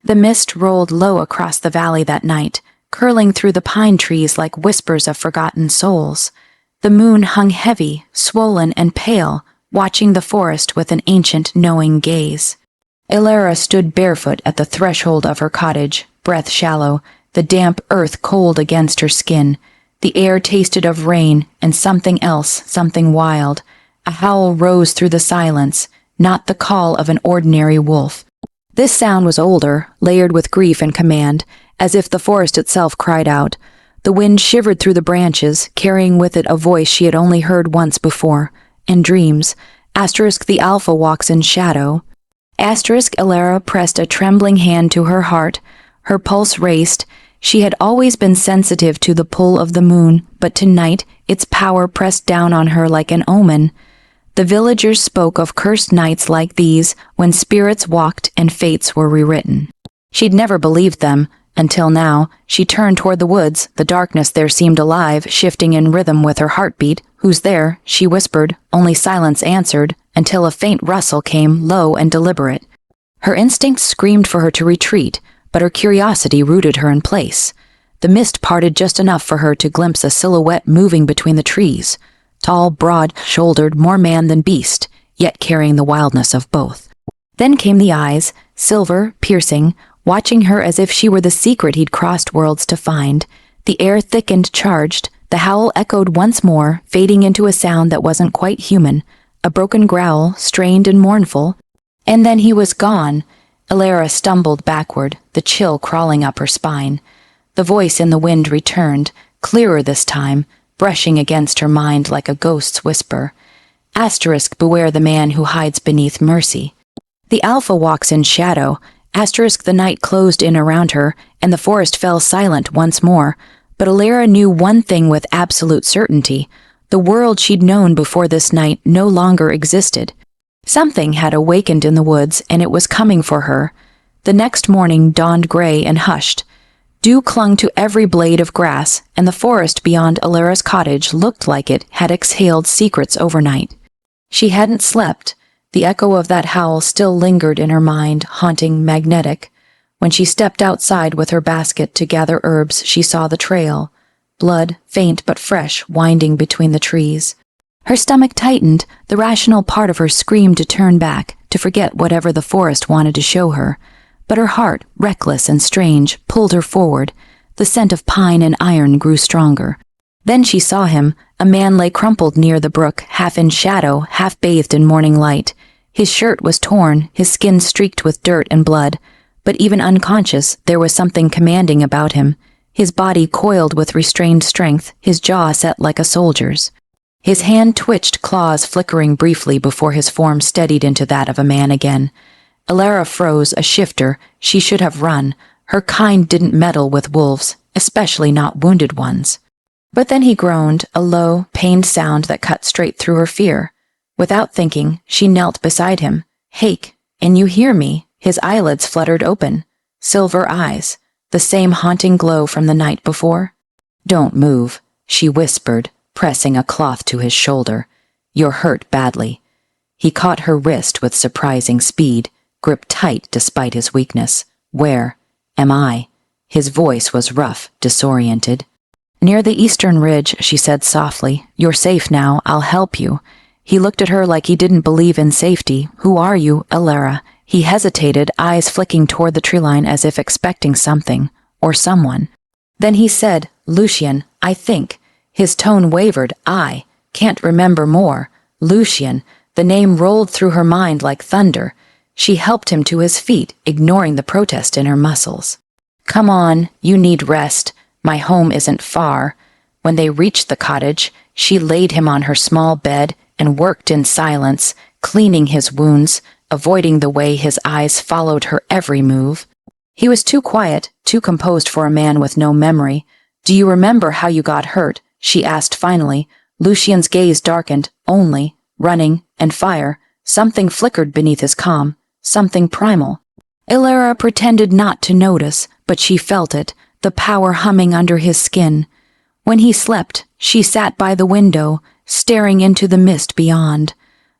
The mist rolled low across the valley that night, curling through the pine trees like whispers of forgotten souls. The moon hung heavy, swollen and pale, watching the forest with an ancient, knowing gaze. Elara stood barefoot at the threshold of her cottage, breath shallow, the damp earth cold against her skin. The air tasted of rain and something else, something wild. A howl rose through the silence, not the call of an ordinary wolf. This sound was older, layered with grief and command, as if the forest itself cried out. The wind shivered through the branches, carrying with it a voice she had only heard once before. In dreams, the alpha walks in shadow. Elara pressed a trembling hand to her heart. Her pulse raced. She had always been sensitive to the pull of the moon, but tonight its power pressed down on her like an omen. The villagers spoke of cursed nights like these, when spirits walked and fates were rewritten. She'd never believed them, until now. She turned toward the woods, the darkness there seemed alive, shifting in rhythm with her heartbeat. "Who's there?" she whispered. Only silence answered, until a faint rustle came, low and deliberate. Her instinct screamed for her to retreat, but her curiosity rooted her in place. The mist parted just enough for her to glimpse a silhouette moving between the trees. Tall, broad-shouldered, more man than beast, yet carrying the wildness of both. Then came the eyes, silver, piercing, watching her as if she were the secret he'd crossed worlds to find. The air thickened, charged. The howl echoed once more, fading into a sound that wasn't quite human, a broken growl, strained and mournful. And then he was gone. Elara stumbled backward, the chill crawling up her spine. The voice in the wind returned, clearer this time, brushing against her mind like a ghost's whisper. Beware the man who hides beneath mercy. The alpha walks in shadow. The night closed in around her, and the forest fell silent once more. But Elara knew one thing with absolute certainty. The world she'd known before this night no longer existed. Something had awakened in the woods, and it was coming for her. The next morning dawned gray and hushed. Dew clung to every blade of grass, and the forest beyond Elara's cottage looked like it had exhaled secrets overnight. She hadn't slept. The echo of that howl still lingered in her mind, haunting, magnetic. When she stepped outside with her basket to gather herbs, she saw the trail. Blood, faint but fresh, winding between the trees. Her stomach tightened. The rational part of her screamed to turn back, to forget whatever the forest wanted to show her. But her heart, reckless and strange, pulled her forward. The scent of pine and iron grew stronger. Then she saw him. A man lay crumpled near the brook, half in shadow, half bathed in morning light. His shirt was torn, his skin streaked with dirt and blood. But even unconscious, there was something commanding about him. His body coiled with restrained strength, his jaw set like a soldier's. His hand twitched, claws flickering briefly before his form steadied into that of a man again. Elara froze, a shifter. She should have run. Her kind didn't meddle with wolves, especially not wounded ones. But then he groaned, a low, pained sound that cut straight through her fear. Without thinking, she knelt beside him. "Hake, and you hear me?" His eyelids fluttered open. Silver eyes, the same haunting glow from the night before. "Don't move," she whispered, pressing a cloth to his shoulder. "You're hurt badly." He caught her wrist with surprising speed, gripped tight despite his weakness. "Where am I?" His voice was rough, disoriented. "Near the eastern ridge," she said softly. "You're safe now. I'll help you." He looked at her like he didn't believe in safety. "Who are you, Elara?" He hesitated, eyes flicking toward the tree line as if expecting something, or someone. Then he said, "Lucian, I think." His tone wavered. "I can't remember more." Lucian. The name rolled through her mind like thunder. She helped him to his feet, ignoring the protest in her muscles. "Come on, you need rest. My home isn't far." When they reached the cottage, she laid him on her small bed and worked in silence, cleaning his wounds, avoiding the way his eyes followed her every move. He was too quiet, too composed for a man with no memory. "Do you remember how you got hurt?" she asked finally. Lucian's gaze darkened. "Only running and fire." Something flickered beneath his calm, something primal. Elara pretended not to notice, but she felt it, the power humming under his skin. When he slept, she sat by the window, staring into the mist beyond.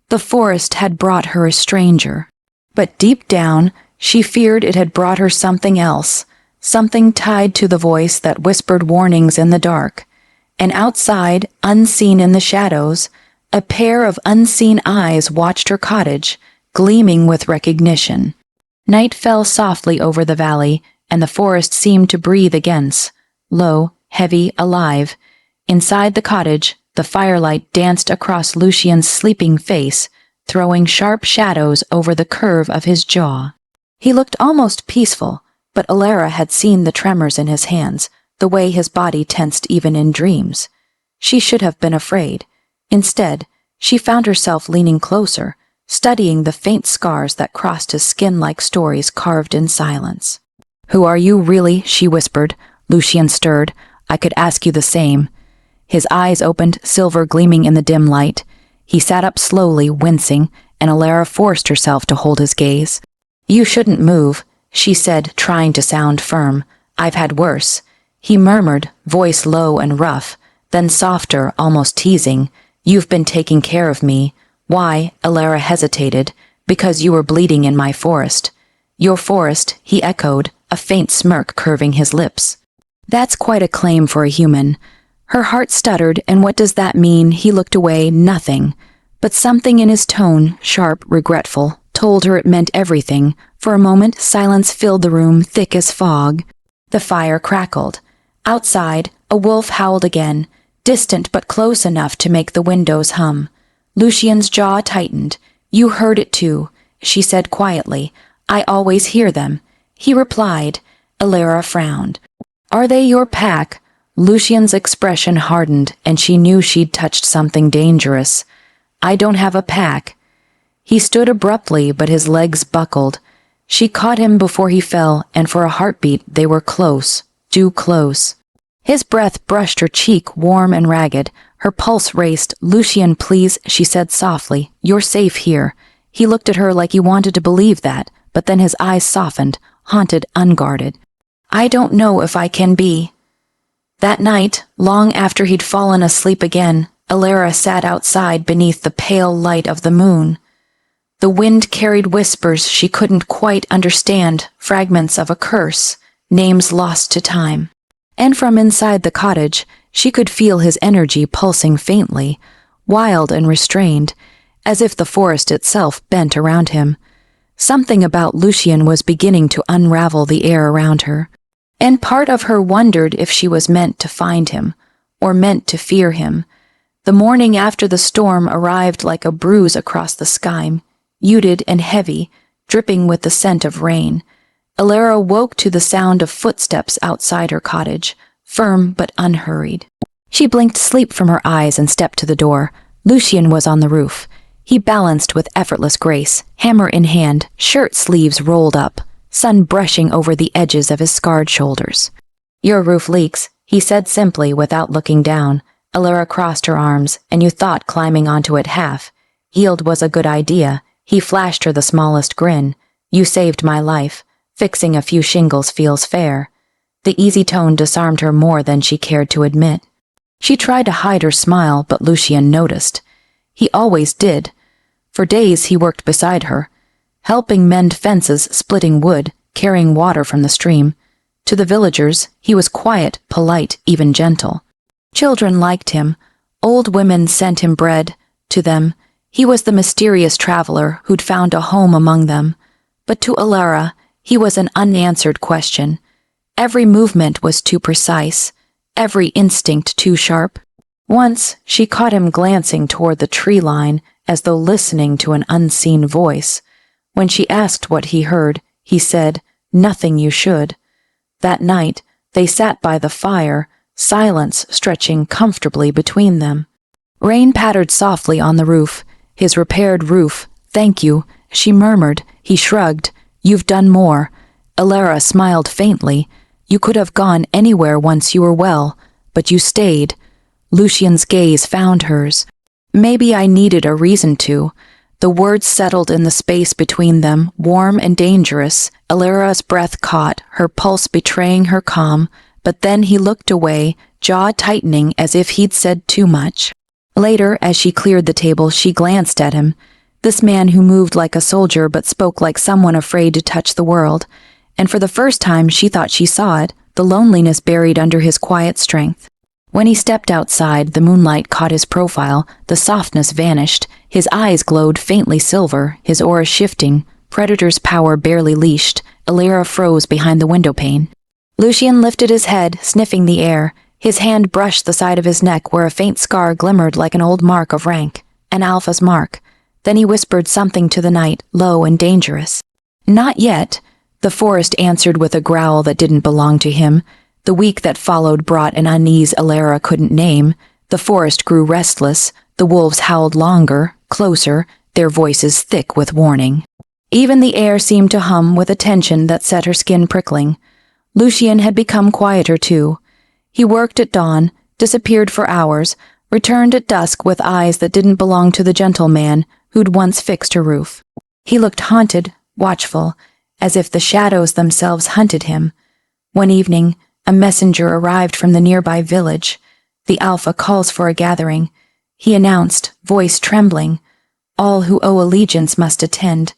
The forest had brought her a stranger. But deep down, She feared it had brought her something else, something tied to the voice that whispered warnings in the dark. And outside, unseen in the shadows, a pair of unseen eyes watched her cottage, gleaming with recognition. Night fell softly over the valley, and the forest seemed to breathe again, low, heavy, alive. Inside the cottage, the firelight danced across Lucian's sleeping face, throwing sharp shadows over the curve of his jaw. He looked almost peaceful, but Alara had seen the tremors in his hands, the way his body tensed even in dreams. She should have been afraid. Instead, she found herself leaning closer, studying the faint scars that crossed his skin like stories carved in silence. "Who are you, really?" she whispered. Lucian stirred. "I could ask you the same." His eyes opened, silver gleaming in the dim light. He sat up slowly, wincing, and Alara forced herself to hold his gaze. "You shouldn't move," she said, trying to sound firm. "I've had worse." He murmured, voice low and rough, then softer, almost teasing. "You've been taking care of me." "Why?" Alara hesitated. "Because you were bleeding in my forest." "Your forest," he echoed, a faint smirk curving his lips. "That's quite a claim for a human." Her heart stuttered, and what does that mean? He looked away, nothing. But something in his tone, sharp, regretful, told her it meant everything. For a moment, silence filled the room, thick as fog. The fire crackled. Outside, a wolf howled again, distant but close enough to make the windows hum. Lucian's jaw tightened. "You heard it too," she said quietly. "I always hear them." He replied. Alara frowned. "Are they your pack?" Lucian's expression hardened, and she knew she'd touched something dangerous. "I don't have a pack." He stood abruptly, but his legs buckled. She caught him before he fell, and for a heartbeat they were close, too close. His breath brushed her cheek, warm and ragged. Her pulse raced. "Lucian, please," she said softly. "You're safe here." He looked at her like he wanted to believe that, but then his eyes softened, haunted, unguarded. "I don't know if I can be." That night, long after he'd fallen asleep again, Alara sat outside beneath the pale light of the moon. The wind carried whispers she couldn't quite understand, fragments of a curse, names lost to time. And from inside the cottage, she could feel his energy pulsing faintly, wild and restrained, as if the forest itself bent around him. Something about Lucian was beginning to unravel the air around her. And part of her wondered if she was meant to find him, or meant to fear him. The morning after the storm arrived like a bruise across the sky, muted and heavy, dripping with the scent of rain. Alara woke to the sound of footsteps outside her cottage, firm but unhurried. She blinked sleep from her eyes and stepped to the door. Lucian was on the roof. He balanced with effortless grace, hammer in hand, shirt sleeves rolled up, sun brushing over the edges of his scarred shoulders. "Your roof leaks," he said simply without looking down. Alara crossed her arms, "and you thought climbing onto it half. Healed was a good idea." He flashed her the smallest grin. "You saved my life. Fixing a few shingles feels fair." The easy tone disarmed her more than she cared to admit. She tried to hide her smile, but Lucian noticed. He always did. For days he worked beside her, helping mend fences, splitting wood, carrying water from the stream. To the villagers, he was quiet, polite, even gentle. Children liked him. Old women sent him bread. To them, he was the mysterious traveler who'd found a home among them. But to Alara, he was an unanswered question. Every movement was too precise, every instinct too sharp. Once, she caught him glancing toward the tree line as though listening to an unseen voice. When she asked what he heard, he said, "Nothing you should." That night, they sat by the fire, silence stretching comfortably between them. Rain pattered softly on the roof, his repaired roof. "Thank you," she murmured. He shrugged. "You've done more." Alara smiled faintly. "You could have gone anywhere once you were well, but you stayed." Lucian's gaze found hers. "Maybe I needed a reason to." The words settled in the space between them, warm and dangerous. Alara's breath caught, her pulse betraying her calm, but then he looked away, jaw tightening as if he'd said too much. Later, as she cleared the table, she glanced at him. This man who moved like a soldier but spoke like someone afraid to touch the world. And for the first time she thought she saw it, the loneliness buried under his quiet strength. When he stepped outside, the moonlight caught his profile, the softness vanished, his eyes glowed faintly silver, his aura shifting, Predator's power barely leashed. Illyra froze behind the windowpane. Lucian lifted his head, sniffing the air. His hand brushed the side of his neck where a faint scar glimmered like an old mark of rank, an alpha's mark. Then he whispered something to the night, low and dangerous. Not yet, the forest answered with a growl that didn't belong to him. The week that followed brought an unease Illyra couldn't name. The forest grew restless. The wolves howled longer, closer, their voices thick with warning. Even the air seemed to hum with a tension that set her skin prickling. Lucian had become quieter too. He worked at dawn, disappeared for hours, returned at dusk with eyes that didn't belong to the gentleman who'd once fixed her roof. He looked haunted, watchful, as if the shadows themselves hunted him. One evening, a messenger arrived from the nearby village. The Alpha calls for a gathering. He announced, voice trembling, all who owe allegiance must attend.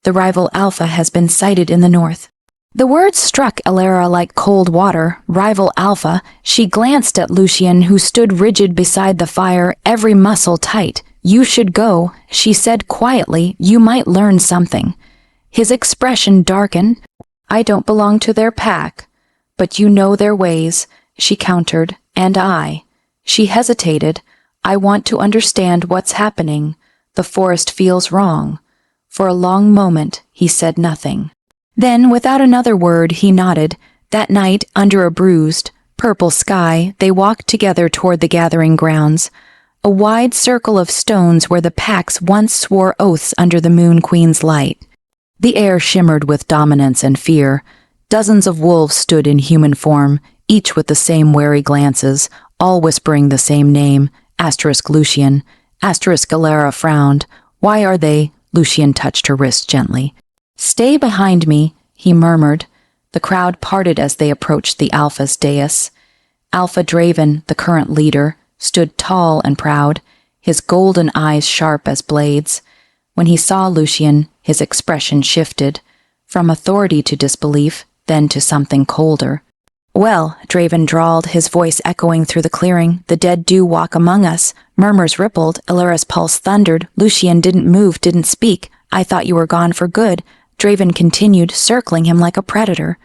The rival Alpha has been sighted in the north. The words struck Illyra like cold water. Rival Alpha. She glanced at Lucian, who stood rigid beside the fire, every muscle tight. You should go, she said quietly. You might learn something. His expression darkened. I don't belong to their pack. But you know their ways, she countered, and I. She hesitated. I want to understand what's happening. The forest feels wrong. For a long moment, he said nothing. Then, without another word, he nodded. That night, under a bruised, purple sky, they walked together toward the gathering grounds. A wide circle of stones where the packs once swore oaths under the Moon Queen's light. The air shimmered with dominance and fear. Dozens of wolves stood in human form, each with the same wary glances, all whispering the same name, Lucian. Illyra frowned. Why are they? Lucian touched her wrist gently. Stay behind me, he murmured. The crowd parted as they approached the Alpha's dais. Alpha Draven, the current leader, stood tall and proud, his golden eyes sharp as blades. When he saw Lucian, his expression shifted, from authority to disbelief, then to something colder. Well, Draven drawled, his voice echoing through the clearing, the dead do walk among us. Murmurs rippled, Illyra's pulse thundered. Lucian didn't move, didn't speak. I thought you were gone for good. Draven continued, circling him like a predator.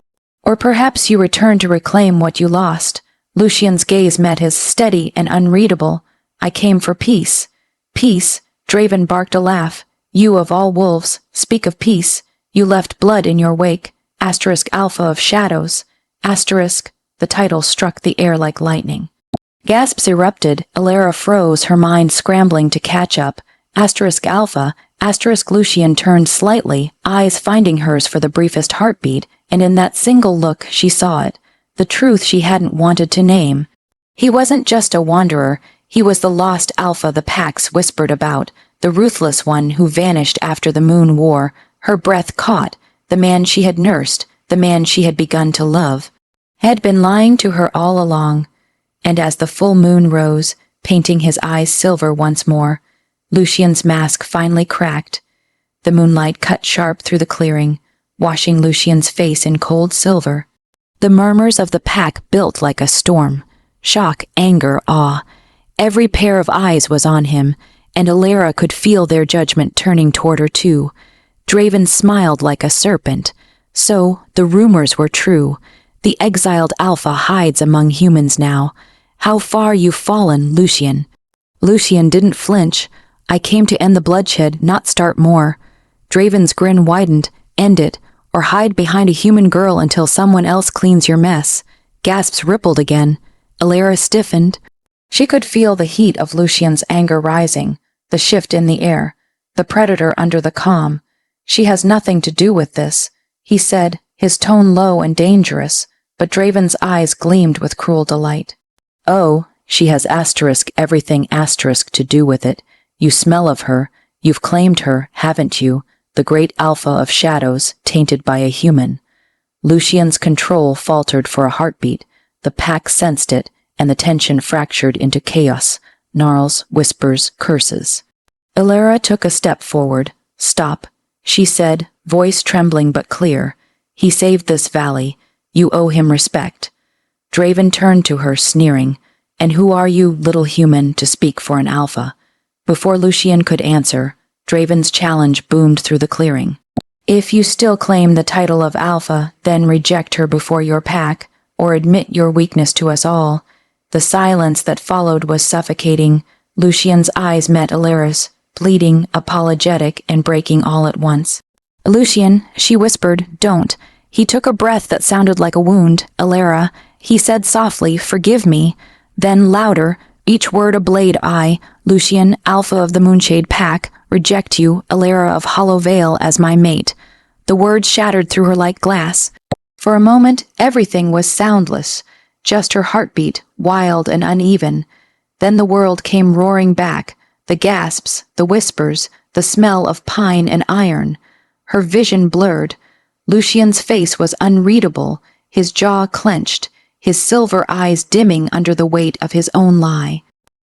Or perhaps you returned to reclaim what you lost. Lucian's gaze met his, steady and unreadable. I came for peace. Peace? Draven barked a laugh. You of all wolves, speak of peace. You left blood in your wake. Alpha of shadows. The title struck the air like lightning. Gasps erupted. Illyra froze, her mind scrambling to catch up. Alpha. Lucian turned slightly, eyes finding hers for the briefest heartbeat, and in that single look she saw it. The truth she hadn't wanted to name. He wasn't just a wanderer. He was the lost Alpha the packs whispered about, the ruthless one who vanished after the Moon War, her breath caught, the man she had nursed, the man she had begun to love, had been lying to her all along. And as the full moon rose, painting his eyes silver once more, Lucian's mask finally cracked. The moonlight cut sharp through the clearing, washing Lucian's face in cold silver. The murmurs of the pack built like a storm. Shock, anger, awe. Every pair of eyes was on him, and Illyra could feel their judgment turning toward her too. Draven smiled like a serpent. So, the rumors were true. The exiled Alpha hides among humans now. How far you've fallen, Lucian. Lucian didn't flinch. I came to end the bloodshed, not start more. Draven's grin widened. End it, or hide behind a human girl until someone else cleans your mess. Gasps rippled again. Illyra stiffened. She could feel the heat of Lucian's anger rising, the shift in the air, the predator under the calm. She has nothing to do with this, he said, his tone low and dangerous, but Draven's eyes gleamed with cruel delight. Oh, she has everything to do with it. You smell of her. You've claimed her, haven't you? The great Alpha of shadows, tainted by a human. Lucian's control faltered for a heartbeat. The pack sensed it, and the tension fractured into chaos, gnarls, whispers, curses. Elara took a step forward. "Stop," she said, voice trembling but clear. "He saved this valley. You owe him respect." Draven turned to her, sneering. "And who are you, little human, to speak for an alpha?" Before Lucian could answer, Draven's challenge boomed through the clearing. "If you still claim the title of alpha, then reject her before your pack, or admit your weakness to us all." The silence that followed was suffocating. Lucian's eyes met Elara's, pleading, apologetic, and breaking all at once. "Lucian," she whispered, "don't." He took a breath that sounded like a wound. "Elara," he said softly, "forgive me." Then louder, each word a blade. "I, Lucian, Alpha of the Moonshade Pack, reject you, Elara of Hollow Vale, as my mate." The words shattered through her like glass. For a moment, everything was soundless, just her heartbeat, wild and uneven. Then the world came roaring back, the gasps, the whispers, the smell of pine and iron. Her vision blurred. Lucian's face was unreadable, his jaw clenched, his silver eyes dimming under the weight of his own lie.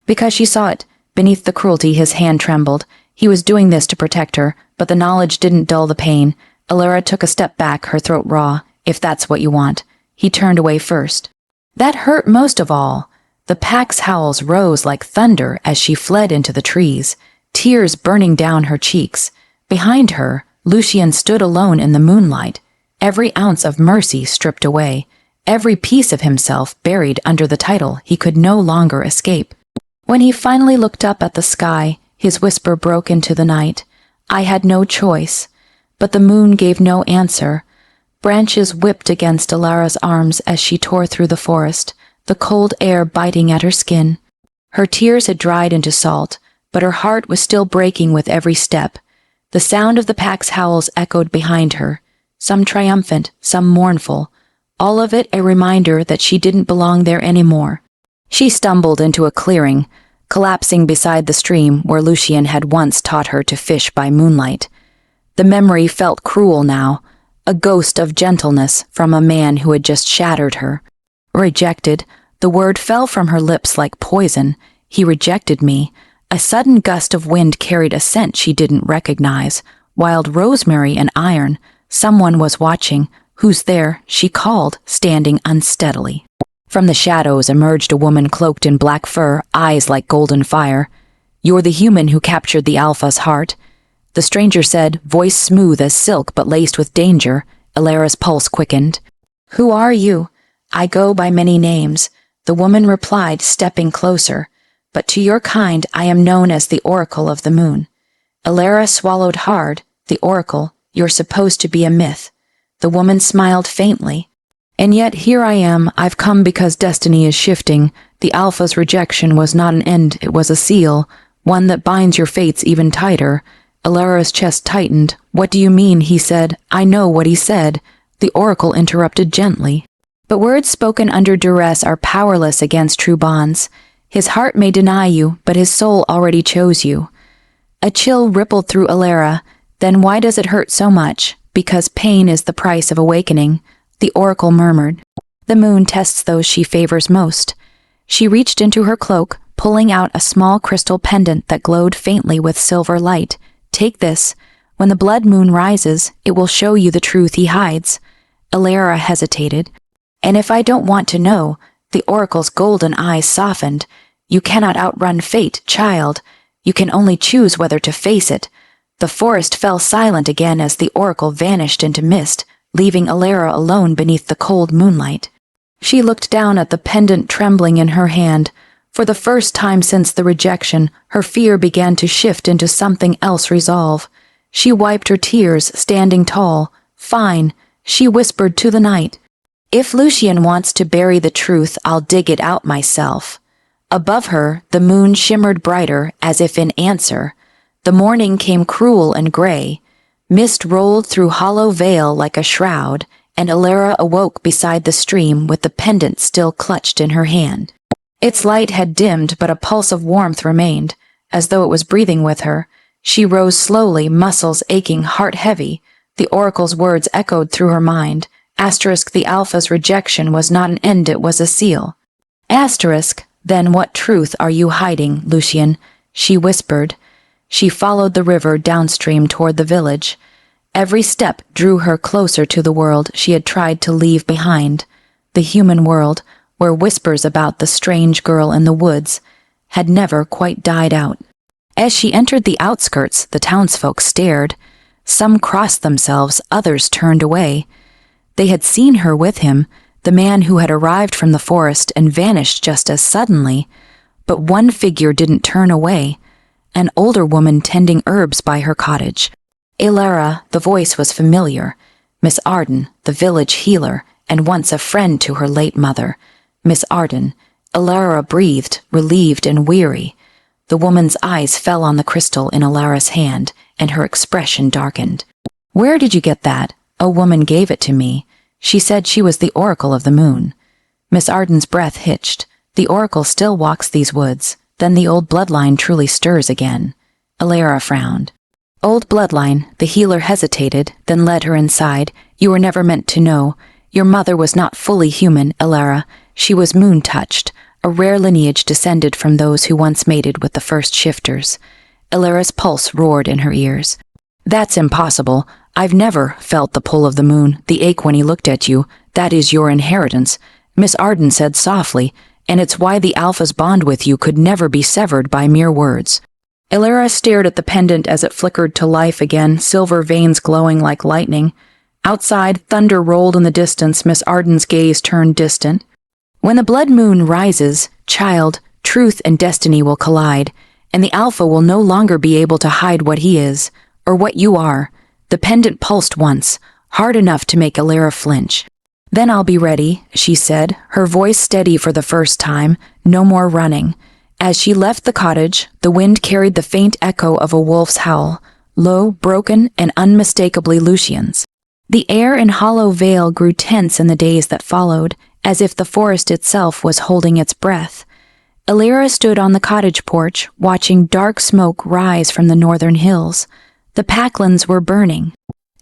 Because she saw it, beneath the cruelty, his hand trembled. He was doing this to protect her, but the knowledge didn't dull the pain. Elara took a step back, her throat raw. "If that's what you want." He turned away first. That hurt most of all. The pack's howls rose like thunder as she fled into the trees, tears burning down her cheeks. Behind her, Lucian stood alone in the moonlight, every ounce of mercy stripped away, every piece of himself buried under the title he could no longer escape. When he finally looked up at the sky, his whisper broke into the night. "I had no choice." But the moon gave no answer. Branches whipped against Elara's arms as she tore through the forest, the cold air biting at her skin. Her tears had dried into salt, but her heart was still breaking with every step. The sound of the pack's howls echoed behind her, some triumphant, some mournful, all of it a reminder that she didn't belong there anymore. She stumbled into a clearing, collapsing beside the stream where Lucian had once taught her to fish by moonlight. The memory felt cruel now, a ghost of gentleness from a man who had just shattered her. Rejected, the word fell from her lips like poison. He rejected me. A sudden gust of wind carried a scent she didn't recognize, wild rosemary and iron. Someone was watching. "Who's there?" she called, standing unsteadily. From the shadows emerged a woman cloaked in black fur, eyes like golden fire. "You're the human who captured the Alpha's heart." The stranger said, voice smooth as silk but laced with danger. Elara's pulse quickened. "Who are you?" "I go by many names," the woman replied, stepping closer. "But to your kind I am known as the Oracle of the Moon." Elara swallowed hard. "The Oracle, you're supposed to be a myth." The woman smiled faintly. "And yet here I am. I've come because destiny is shifting. The Alpha's rejection was not an end, it was a seal, one that binds your fates even tighter." Elara's chest tightened. "What do you mean?" he said. "I know what he said." The Oracle interrupted gently. "But words spoken under duress are powerless against true bonds. His heart may deny you, but his soul already chose you." A chill rippled through Elara. "Then why does it hurt so much?" "Because pain is the price of awakening," the Oracle murmured. "The moon tests those she favors most." She reached into her cloak, pulling out a small crystal pendant that glowed faintly with silver light. "Take this. When the blood moon rises, it will show you the truth he hides." Elara hesitated. "And if I don't want to know?" The Oracle's golden eyes softened. "You cannot outrun fate, child. You can only choose whether to face it." The forest fell silent again as the Oracle vanished into mist, leaving Elara alone beneath the cold moonlight. She looked down at the pendant trembling in her hand. For the first time since the rejection, her fear began to shift into something else resolve. She wiped her tears, standing tall. "Fine," she whispered to the night. "If Lucian wants to bury the truth, I'll dig it out myself." Above her, the moon shimmered brighter, as if in answer. The morning came cruel and gray. Mist rolled through Hollow Vale like a shroud, and Elara awoke beside the stream with the pendant still clutched in her hand. Its light had dimmed, but a pulse of warmth remained, as though it was breathing with her. She rose slowly, muscles aching, heart heavy. The Oracle's words echoed through her mind. Asterisk, the Alpha's rejection was not an end, it was a seal. Asterisk, then what truth are you hiding, Lucian? She whispered. She followed the river downstream toward the village. Every step drew her closer to the world she had tried to leave behind, the human world where whispers about the strange girl in the woods had never quite died out. As she entered the outskirts, the townsfolk stared. Some crossed themselves, others turned away. They had seen her with him, the man who had arrived from the forest and vanished just as suddenly. But one figure didn't turn away, an older woman tending herbs by her cottage. Ilara, the voice was familiar. Miss Arden, the village healer, and once a friend to her late mother. Miss Arden. Ilara breathed, relieved and weary. The woman's eyes fell on the crystal in Ilara's hand, and her expression darkened. "Where did you get that?" "A woman gave it to me. She said she was the oracle of the moon." Miss Arden's breath hitched. The oracle still walks these woods. Then the old bloodline truly stirs again. Ilara frowned. "Old bloodline," the healer hesitated, then led her inside. "You were never meant to know. Your mother was not fully human, Ilara. She was moon-touched. A rare lineage descended from those who once mated with the first shifters." Ilara's pulse roared in her ears. "That's impossible. I've never felt the pull of the moon, the ache when he looked at you. That is your inheritance," Miss Arden said softly, "and it's why the Alpha's bond with you could never be severed by mere words." Ilara stared at the pendant as it flickered to life again, silver veins glowing like lightning. Outside, thunder rolled in the distance. Miss Arden's gaze turned distant. "When the blood moon rises, child, truth and destiny will collide, and the Alpha will no longer be able to hide what he is, or what you are." The pendant pulsed once, hard enough to make Ilara flinch. "Then I'll be ready," she said, her voice steady for the first time. No more running. As she left the cottage, the wind carried the faint echo of a wolf's howl, low, broken, and unmistakably Lucian's. The air in Hollow Vale grew tense in the days that followed, as if the forest itself was holding its breath. Ilara stood on the cottage porch, watching dark smoke rise from the northern hills. The packlands were burning.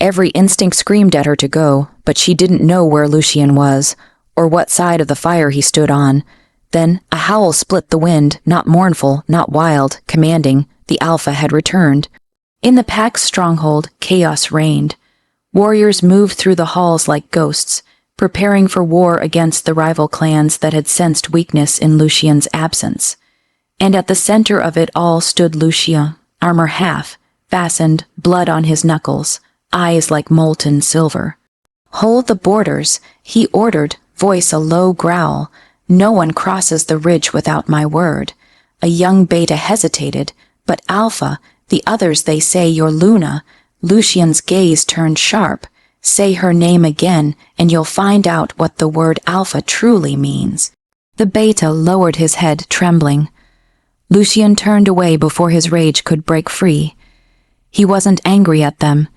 Every instinct screamed at her to go, but she didn't know where Lucian was, or what side of the fire he stood on. Then a howl split the wind, not mournful, not wild, commanding. The Alpha had returned. In the pack's stronghold, chaos reigned. Warriors moved through the halls like ghosts, preparing for war against the rival clans that had sensed weakness in Lucian's absence. And at the center of it all stood Lucia, armor half, fastened, blood on his knuckles, eyes like molten silver. "Hold the borders," he ordered, voice a low growl. "No one crosses the ridge without my word." A young beta hesitated, but Alpha, the others they say you're Luna. Lucian's gaze turned sharp. "Say her name again, and you'll find out what the word Alpha truly means." The beta lowered his head, trembling. Lucian turned away before his rage could break free. He wasn't angry at them.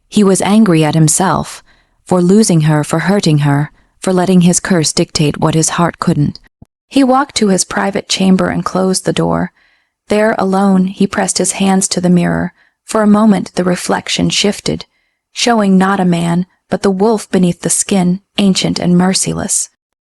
He was angry at himself, for losing her, for hurting her, for letting his curse dictate what his heart couldn't. He walked to his private chamber and closed the door. There, alone, he pressed his hands to the mirror. For a moment the reflection shifted, showing not a man, but the wolf beneath the skin, ancient and merciless.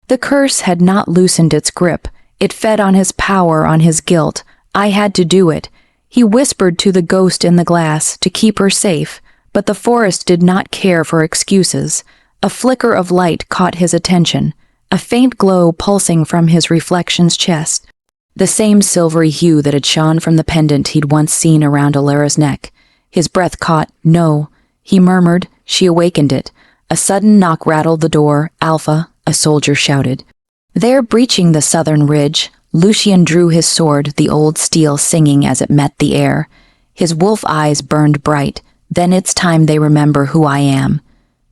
The curse had not loosened its grip. It fed on his power, on his guilt. "I had to do it." He whispered to the ghost in the glass to keep her safe, but the forest did not care for excuses. A flicker of light caught his attention, a faint glow pulsing from his reflection's chest. The same silvery hue that had shone from the pendant he'd once seen around Ilara's neck. His breath caught. "No," he murmured. She awakened it. A sudden knock rattled the door. "Alpha," a soldier shouted. There, breaching the southern ridge, Lucian drew his sword, the old steel singing as it met the air. His wolf eyes burned bright. "Then it's time they remember who I am."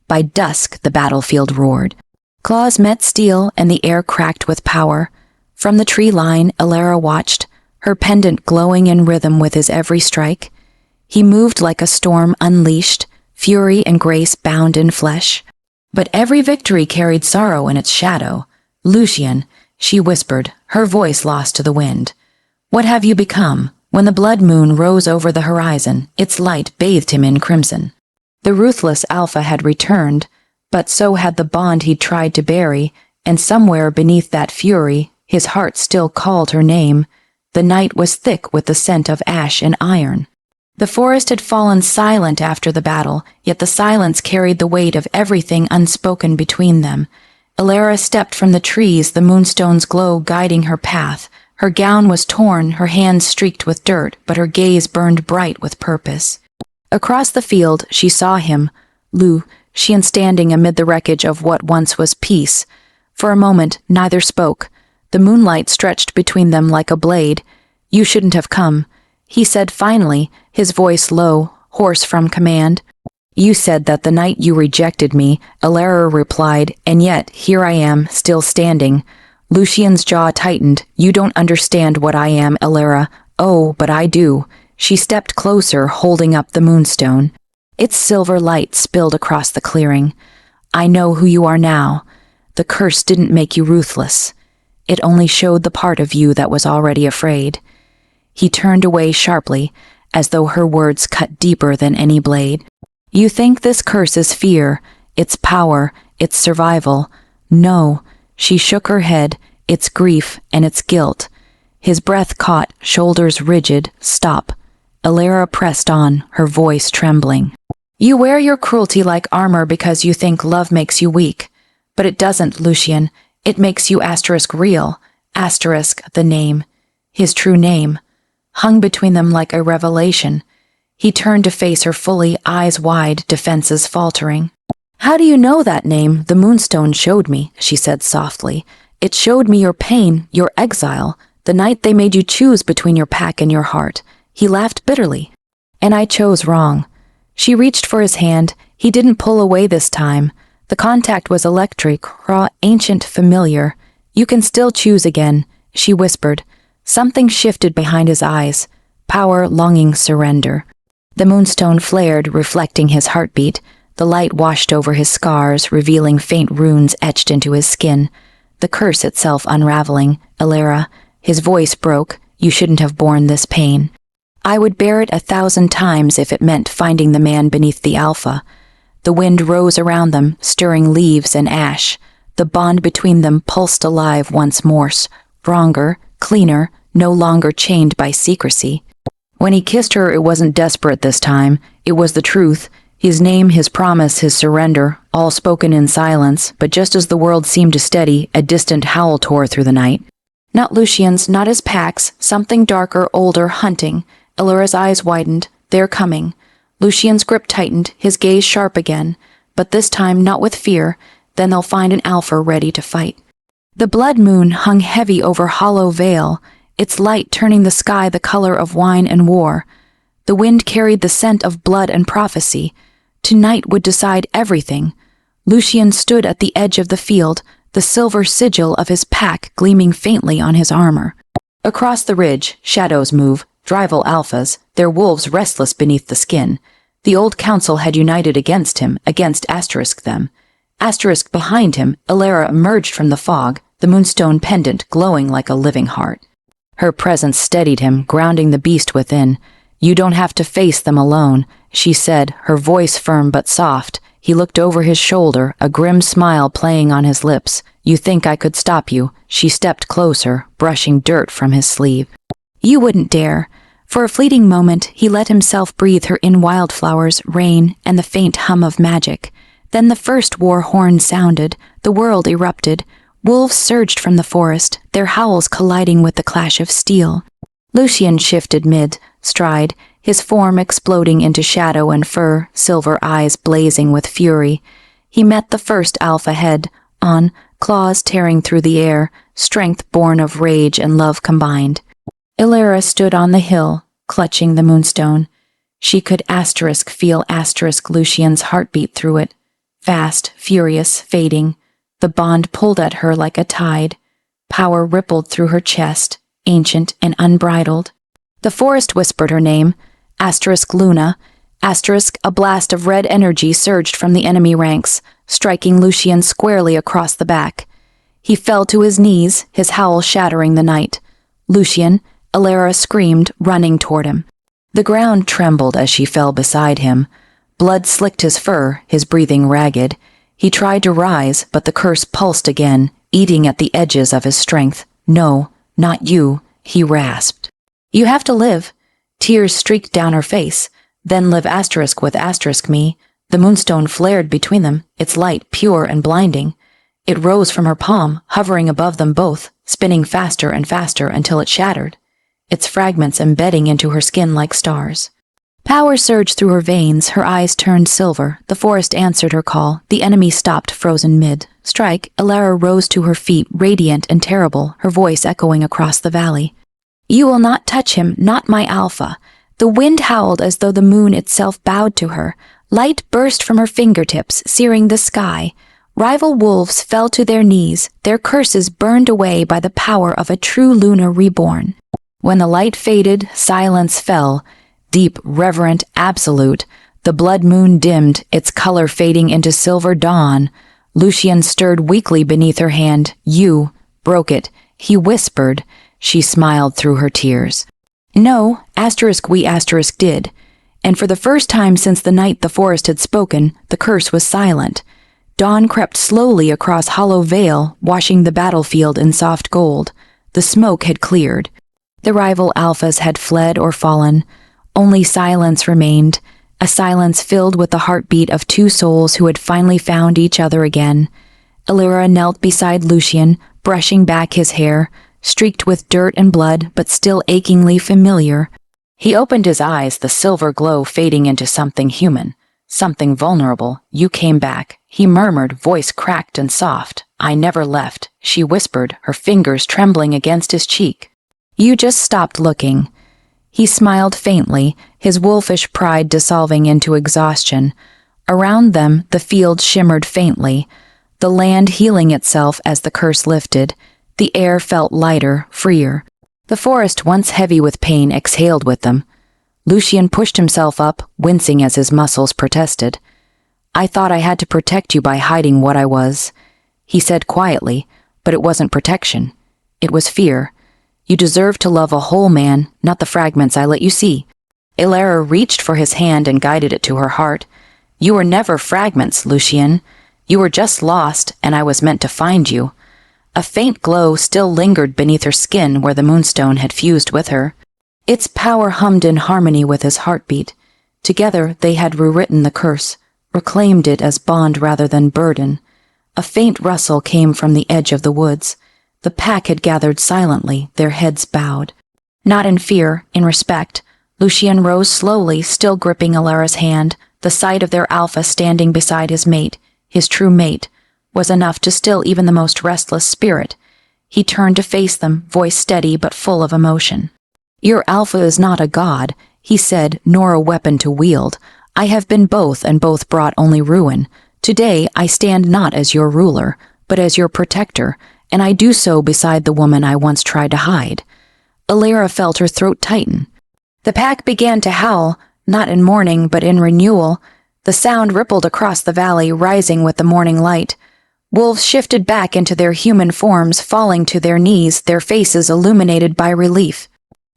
By dusk, the battlefield roared. Claws met steel, and the air cracked with power. From the tree line, Ilara watched, her pendant glowing in rhythm with his every strike. He moved like a storm unleashed, fury and grace bound in flesh. But every victory carried sorrow in its shadow. "Lucian," she whispered, her voice lost to the wind. "What have you become?" When the blood moon rose over the horizon, its light bathed him in crimson. The ruthless Alpha had returned, but so had the bond he'd tried to bury, and somewhere beneath that fury, his heart still called her name. The night was thick with the scent of ash and iron. The forest had fallen silent after the battle, yet the silence carried the weight of everything unspoken between them. Elara stepped from the trees, the moonstone's glow guiding her path. Her gown was torn, her hands streaked with dirt, but her gaze burned bright with purpose. Across the field, she saw him, Lucian, standing amid the wreckage of what once was peace. For a moment, neither spoke. The moonlight stretched between them like a blade. "You shouldn't have come," he said finally, his voice low, hoarse from command. "You said that the night you rejected me," Elara replied, "and yet here I am, still standing." Lucian's jaw tightened. "You don't understand what I am, Elara." "Oh, but I do." She stepped closer, holding up the moonstone. Its silver light spilled across the clearing. "I know who you are now. The curse didn't make you ruthless. It only showed the part of you that was already afraid." He turned away sharply, as though her words cut deeper than any blade. "You think this curse is fear, its power, its survival. No." She shook her head. "It's grief and it's guilt." His breath caught, shoulders rigid. "Stop." Elara pressed on, her voice trembling. "You wear your cruelty like armor because you think love makes you weak. But it doesn't, Lucian. It makes you real. The name. His true name. Hung between them like a revelation. He turned to face her fully, eyes wide, defenses faltering. "How do you know that name? The moonstone showed me," she said softly. "It showed me your pain, your exile, the night they made you choose between your pack and your heart." He laughed bitterly. "And I chose wrong." She reached for his hand. He didn't pull away this time. The contact was electric, raw, ancient, familiar. "You can still choose again," she whispered. Something shifted behind his eyes. Power, longing, surrender. The moonstone flared, reflecting his heartbeat. The light washed over his scars, revealing faint runes etched into his skin. The curse itself unraveling. "Elara," his voice broke, "you shouldn't have borne this pain. I would bear it 1,000 times if it meant finding the man beneath the alpha." The wind rose around them, stirring leaves and ash. The bond between them pulsed alive once more, stronger, cleaner, no longer chained by secrecy. When he kissed her, it wasn't desperate this time. It was the truth. His name, his promise, his surrender, all spoken in silence, but just as the world seemed to steady, a distant howl tore through the night. Not Lucian's, not his pack's, something darker, older, hunting. Elara's eyes widened. "They're coming." Lucian's grip tightened, his gaze sharp again, but this time not with fear. Then they'll find an alpha ready to fight. The blood moon hung heavy over Hollow Vale, its light turning the sky the color of wine and war. The wind carried the scent of blood and prophecy. Tonight would decide everything. Lucian stood at the edge of the field, the silver sigil of his pack gleaming faintly on his armor. Across the ridge, shadows move, rival alphas, their wolves restless beneath the skin. The old council had united against him, against them. Behind him, Elara emerged from the fog, the moonstone pendant glowing like a living heart. Her presence steadied him, grounding the beast within. "You don't have to face them alone," she said, her voice firm but soft. He looked over his shoulder, a grim smile playing on his lips. "You think I could stop you?" She stepped closer, brushing dirt from his sleeve. "You wouldn't dare." For a fleeting moment, he let himself breathe her in wildflowers, rain, and the faint hum of magic. Then the first war horn sounded, the world erupted. Wolves surged from the forest, their howls colliding with the clash of steel. Lucian shifted mid-stride, his form exploding into shadow and fur, silver eyes blazing with fury. He met the first alpha head on, claws tearing through the air, strength born of rage and love combined. Elara stood on the hill, clutching the moonstone. She could feel Lucian's heartbeat through it. Fast, furious, fading. The bond pulled at her like a tide. Power rippled through her chest, ancient and unbridled. The forest whispered her name. Luna. A blast of red energy surged from the enemy ranks, striking Lucian squarely across the back. He fell to his knees, his howl shattering the night. "Lucian," Elara screamed, running toward him. The ground trembled as she fell beside him. Blood slicked his fur, his breathing ragged. He tried to rise, but the curse pulsed again, eating at the edges of his strength. "No, not you," he rasped. You have to live. Tears streaked down her face. Then live asterisk with asterisk me. The moonstone flared between them, its light pure and blinding. It rose from her palm, hovering above them both, spinning faster and faster until it shattered, its fragments embedding into her skin like stars. Power surged through her veins, her eyes turned silver. The forest answered her call. The enemy stopped, frozen mid. Strike, Elara rose to her feet, radiant and terrible, her voice echoing across the valley. You will not touch him, not my alpha. The wind howled as though the moon itself bowed to her. Light burst from her fingertips, searing the sky. Rival wolves fell to their knees, their curses burned away by the power of a true Luna reborn. When the light faded, silence fell, deep, reverent, absolute. The blood moon dimmed, its color fading into silver dawn. Lucian stirred weakly beneath her hand. You broke it, he whispered. She smiled through her tears. No, we did. And for the first time since the night the forest had spoken, the curse was silent. Dawn crept slowly across Hollow Vale, washing the battlefield in soft gold. The smoke had cleared. The rival alphas had fled or fallen. Only silence remained, a silence filled with the heartbeat of two souls who had finally found each other again. Elara knelt beside Lucian, brushing back his hair, streaked with dirt and blood, but still achingly familiar. He opened his eyes, the silver glow fading into something human, something vulnerable. You came back, he murmured, voice cracked and soft. I never left, she whispered, her fingers trembling against his cheek. You just stopped looking. He smiled faintly, his wolfish pride dissolving into exhaustion. Around them, the field shimmered faintly, the land healing itself as the curse lifted. The air felt lighter, freer. The forest, once heavy with pain, exhaled with them. Lucian pushed himself up, wincing as his muscles protested. I thought I had to protect you by hiding what I was, he said quietly, but it wasn't protection. It was fear. You deserve to love a whole man, not the fragments I let you see. Elara reached for his hand and guided it to her heart. You were never fragments, Lucian. You were just lost, and I was meant to find you. A faint glow still lingered beneath her skin where the moonstone had fused with her. Its power hummed in harmony with his heartbeat. Together they had rewritten the curse, reclaimed it as bond rather than burden. A faint rustle came from the edge of the woods. The pack had gathered silently, their heads bowed. Not in fear, in respect, Lucian rose slowly, still gripping Elara's hand. The sight of their alpha standing beside his mate, his true mate, was enough to still even the most restless spirit. He turned to face them, voice steady but full of emotion. Your alpha is not a god, he said, nor a weapon to wield. I have been both, and both brought only ruin. Today I stand not as your ruler, but as your protector, and I do so beside the woman I once tried to hide. Elara felt her throat tighten. The pack began to howl, not in mourning but in renewal. The sound rippled across the valley, rising with the morning light. Wolves shifted back into their human forms, falling to their knees, their faces illuminated by relief.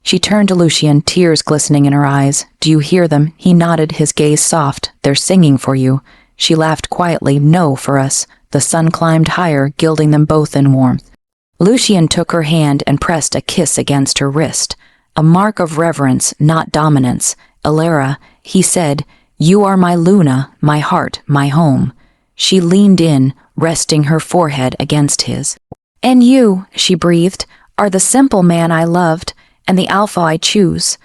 She turned to Lucian, tears glistening in her eyes. Do you hear them? He nodded, his gaze soft. They're singing for you. She laughed quietly. No, for us. The sun climbed higher, gilding them both in warmth. Lucian took her hand and pressed a kiss against her wrist. A mark of reverence, not dominance. Elara, he said, you are my Luna, my heart, my home. She leaned in, resting her forehead against his. And you, she breathed, are the simple man I loved, and the alpha I choose.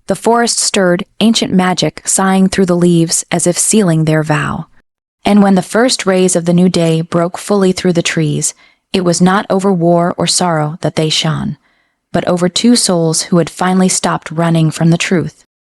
The forest stirred, ancient magic sighing through the leaves as if sealing their vow. And when the first rays of the new day broke fully through the trees, it was not over war or sorrow that they shone, but over two souls who had finally stopped running from the truth.